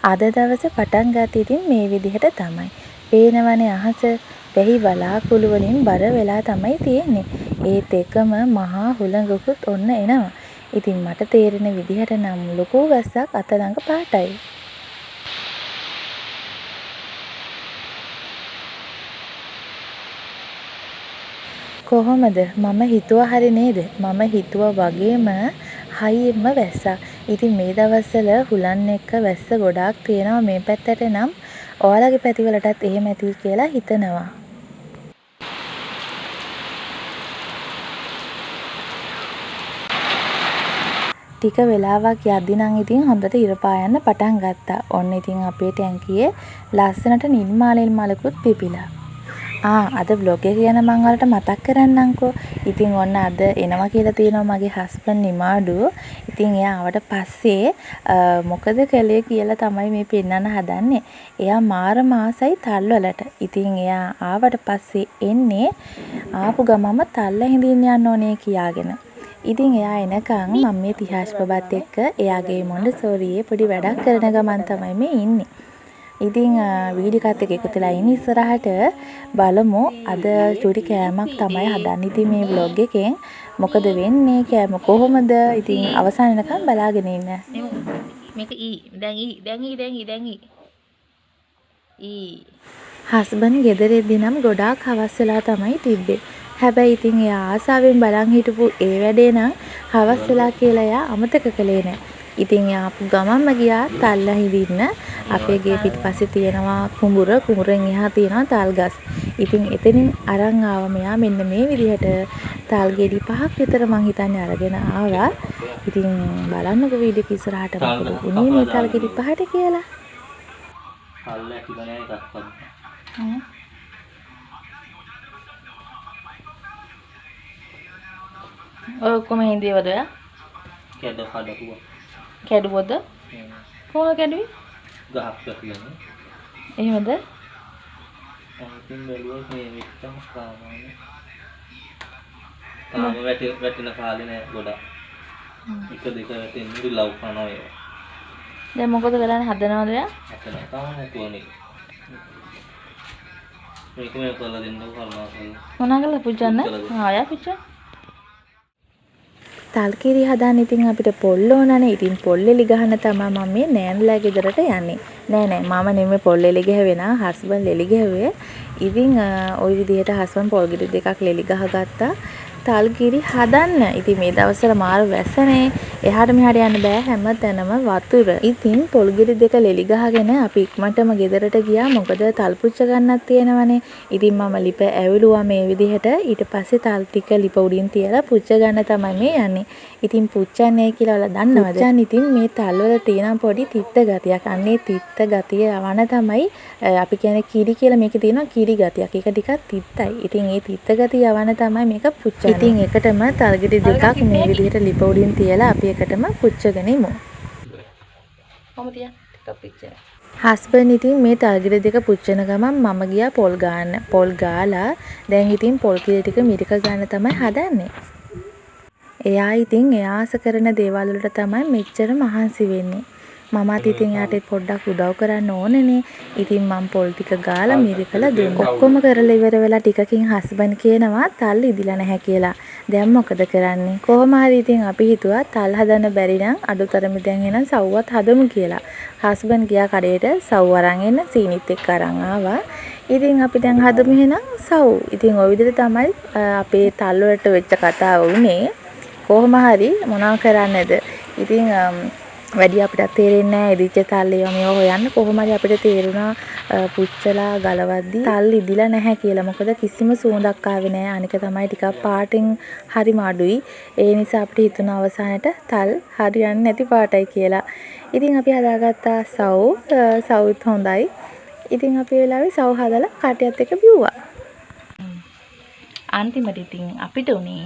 අද දවසේ පටන් ගත්තේ ඉතින් මේ විදිහට තමයි. පේනවනේ අහස වැහි වලාකුළු වලින් බර වෙලා තමයි තියෙන්නේ. ඒත් එකම මහා හුළඟකුත් ඔන්න එනවා. ඉතින් මට තේරෙන විදිහට නම් ලොකු වැස්සක් අත ළඟ පාටයි. කොහොමද මම හිතුවා හරි නේද? මම හිතුවා වගේම හයියෙන්ම වැස්සා. ඉතින් මේ දවස්වල හුලන් එක්ක වැස්ස ගොඩාක් තියෙනවා මේ පැත්තට නම් ඔයාලගේ පැතිවලටත් එහෙම ඇති කියලා හිතනවා. ටික වෙලාවක් යද්දි නම් ඉතින් හොඳට ඉර පායන්න පටන් ගත්තා. ඔන්න ඉතින් අපේ ටැංකියේ ලස්සනට නිල් මලකුත් පිපිලා. අද vlog එක ගැන මම ඔයාලට මතක් කරන්නම්කෝ. ඉතින් ඔන්න අද එනවා කියලා තියෙනවා මගේ හස්බන්ඩ් නිමාඩු. ඉතින් එයා ආවට පස්සේ මොකද කළේ කියලා තමයි මේ පෙන්නන්න හදන්නේ. එයා මාර මාසයි තල්වලට. ඉතින් එයා ආවට පස්සේ එන්නේ ආපු ගමම තල්ල හිඳින්න යන්න ඕනේ කියාගෙන. ඉතින් එයා එනකන් මම මේ තිහාස් බබත් එක්ක එයාගේ මොන්ඩසෝරියේ පොඩි වැඩක් කරන ගමන් තමයි මේ ඉන්නේ. ඉතින් වීඩියෝ එකත් එක්ක එකතුලා ඉන්න ඉස්සරහට බලමු අද චුටි කෑමක් තමයි හදන්නේ. ඉතින් මේ vlog එකෙන් මොකද වෙන්නේ කෑම කොහොමද? ඉතින් අවසන් වෙනකම් බලාගෙන ඉන්න. මේක දැන් හස්බන්ඩ් ගෙදර එද්දි නම් ගොඩාක් හවස් වෙලා තමයි තිබ්බේ. හැබැයි ඉතින් එයා ආසාවෙන් බලන් හිටපු ඒ වැඩේ නම් හවස් වෙලා කියලා එයා අමතක කළේ නැහැ. ඉතින් එයා ආපු ගමන්ම ගියා තල්ල හිඳින්න. අපේ ගේ පිටිපස්සේ තියෙනවා කුඹුරෙන් එහා තියෙනවා තල් ගස්. ඉතින් එතනින් අරන් ආව මෙයා මෙන්න මේ විදිහට තල් ගෙඩි 5ක් විතර මං හිතන්නේ අරගෙන ආවා. ඉතින් බලන්නකෝ වීඩියෝ එක ඉස්සරහට මොකද උනේ මේ තල් ගෙඩි 5ට කියලා. හල්ල ඇතිබනේ එකක් වගේ. ඔය කොහොම හින්දියවද ඔයා? කැඩුවද? කොහොම කැඩුවේ? ගහක් වැටිලා. එහෙමද? අන්තිම බැලුවොත් මේ විත්තම සාමාන්‍ය. තාම වැටෙන කාලේ නෑ ගොඩක්. එක දෙක වැටෙන්නේ රිලව් කරනවා ඒවා. දැන් මොකද කරන්නේ හදනවද ඔයා? හදනවා තාම නැතුවනේ. මේක මේ කරලා දෙන්නකෝ කරුණාකරලා. මොනවා කරලා පුච්චන්න? ඔයා පුච්චන්න. තල් කිරි හදාන්න ඉතින් අපිට පොල් ඕනනේ. ඉතින් පොල් එලි ගහන්න තමයි මම මේ නෑන්ලා ගෙදරට යන්නේ. නෑ මම නෙමෙයි පොල් එලි ගහුවේ නා හස්බන්ඩ් එලි ගහුවේ. ඉතින් ওই විදිහට හස්බන්ඩ් පොල් ගෙඩි දෙකක් එලි ගහගත්තා. තල් කිරි හදන්න. ඉතින් මේ දවස්වල මාර වැස්සනේ. එහාට මෙහාට යන්න බෑ හැමතැනම වතුර. ඉතින් පොල් ගෙඩි දෙක ලෙලි ගහගෙන අපි ඉක්මනටම ගෙදරට ගියා. මොකද තල් පුච්ච ගන්නත් තියෙනවනේ. ඉතින් මම ලිප ඇවිලුවා මේ විදිහට. ඊට පස්සේ තල් ටික ලිප උඩින් තියලා පුච්ච ගන්න තමයි මේ යන්නේ. ඉතින් පුච්චන්නේ කියලා ඔයාලා දන්නවද? පුච්චන් ඉතින් මේ තල් වල තියෙන පොඩි තිත්ත ගතියක්. අන්නේ තිත්ත ගතිය යවන තමයි අපි කියන්නේ කිරි කියලා. මේකේ තියෙනවා කිරි ගතියක්. ඒක ටිකක් තිත්තයි. ඉතින් මේ තිත්ත ගතිය යවන තමයි මේක පුච්චන්නේ. ඉතින් එකටම තල් ගෙඩි දෙකක් මේ විදිහට ලිප උඩින් තියලා අපි එකටම පුච්චගෙන ඉමු. කොහොමද ටිකක් පිච්චෙන. හස්බන්ඩ් ඉතින් මේ තල් ගෙඩි දෙක පුච්චන ගමන් මම ගියා පොල් ගන්න. පොල් ගාලා දැන් ඉතින් පොල් කිරි ටික මිරික ගන්න තමයි හදන්නේ. එයා ඉතින් එයාස කරන දේවල් වලට තමයි මෙච්චර මහන්සි වෙන්නේ. මමත් ඉතින් එයාට පොඩ්ඩක් උදව් කරන්න ඕනේනේ. ඉතින් මම පොල් ටික ගාලා මිරිකලා දුන්නා. ඔක්කොම කරලා ඉවර වෙලා ටිකකින් හස්බන්ඩ් කියනවා තල් ඉදිලා නැහැ කියලා. දැන් මොකද කරන්නේ? කොහොම හරි ඉතින් අපි හිතුවා තල් හදන්න බැරි නම් අඩුතරමේ දැන් එනන් සව්වත් හදමු කියලා. හස්බන්ඩ් ගියා කඩේට සව් අරන් එන්න සීනිත් එක්ක අරන් ආවා. ඉතින් අපි දැන් හදමු එහෙනම් සව්. ඉතින් ওই විදිහට තමයි අපේ තල් වලට වෙච්ච කතාව උනේ. කොහොම හරි මොනවා කරන්නද? ඉතින් වැඩි අපිට තේරෙන්නේ නැහැ ඉදිච්ච තල් ඒවා මේවා හොයන්න. කොහොම හරි අපිට තේරුණා පුච්චලා ගලවද්දි තල් ඉදිලා නැහැ කියලා. මොකද කිසිම සුවඳක් ආවේ නැහැ. අනික තමයි ටිකක් පාටින් හරි මාඩුයි. ඒ නිසා අපිට හිතුණා අවසානට තල් හරියන්නේ නැති පාටයි කියලා. ඉතින් අපි හදාගත්තා සවුත් හොඳයි. ඉතින් අපි වෙලාවේ සව් හදලා කටයත් එක බිව්වා. අන්තිමට ඉතින් අපිට උනේ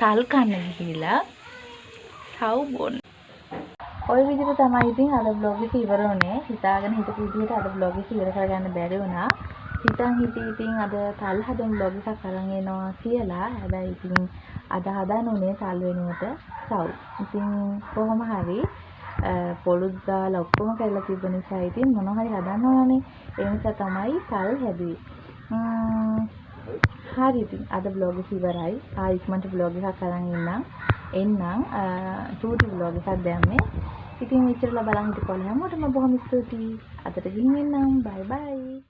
තල් කන්න ගිහිලා සව් බොන්න. ওই විදිහට තමයි ඉතින් අද vlog එක ඉවර වුණේ. හිතාගෙන හිටපු විදිහට අද vlog එක ඉවර කරගන්න බැරි වුණා. ඉතින් අද තල් හදන vlog එකක් අරන් එනවා කියලා. හැබැයි ඉතින් අද හදන්න උනේ තල් වෙනුවට සව්. ඉතින් කොහොම හරි පොළුත් ගාලා ඔක්කොම කරලා තිබ්බ නිසා ඉතින් මොනවා හරි හදන්න ඕනනේ. ඒ නිසා තමයි තල් හැදුවේ. හරි ඉතින් අද vlog එක ඉවරයි. ඉක්මනට vlog එකක් අරන් එන්නම්. චූටි vlog එකක් දැම්මේ. ඉතින් මෙච්චරලා බලන් හිටපොළ හැමෝටම බොහොම ස්තුතියි. අදට ගිහින් එන්නම්. bye bye.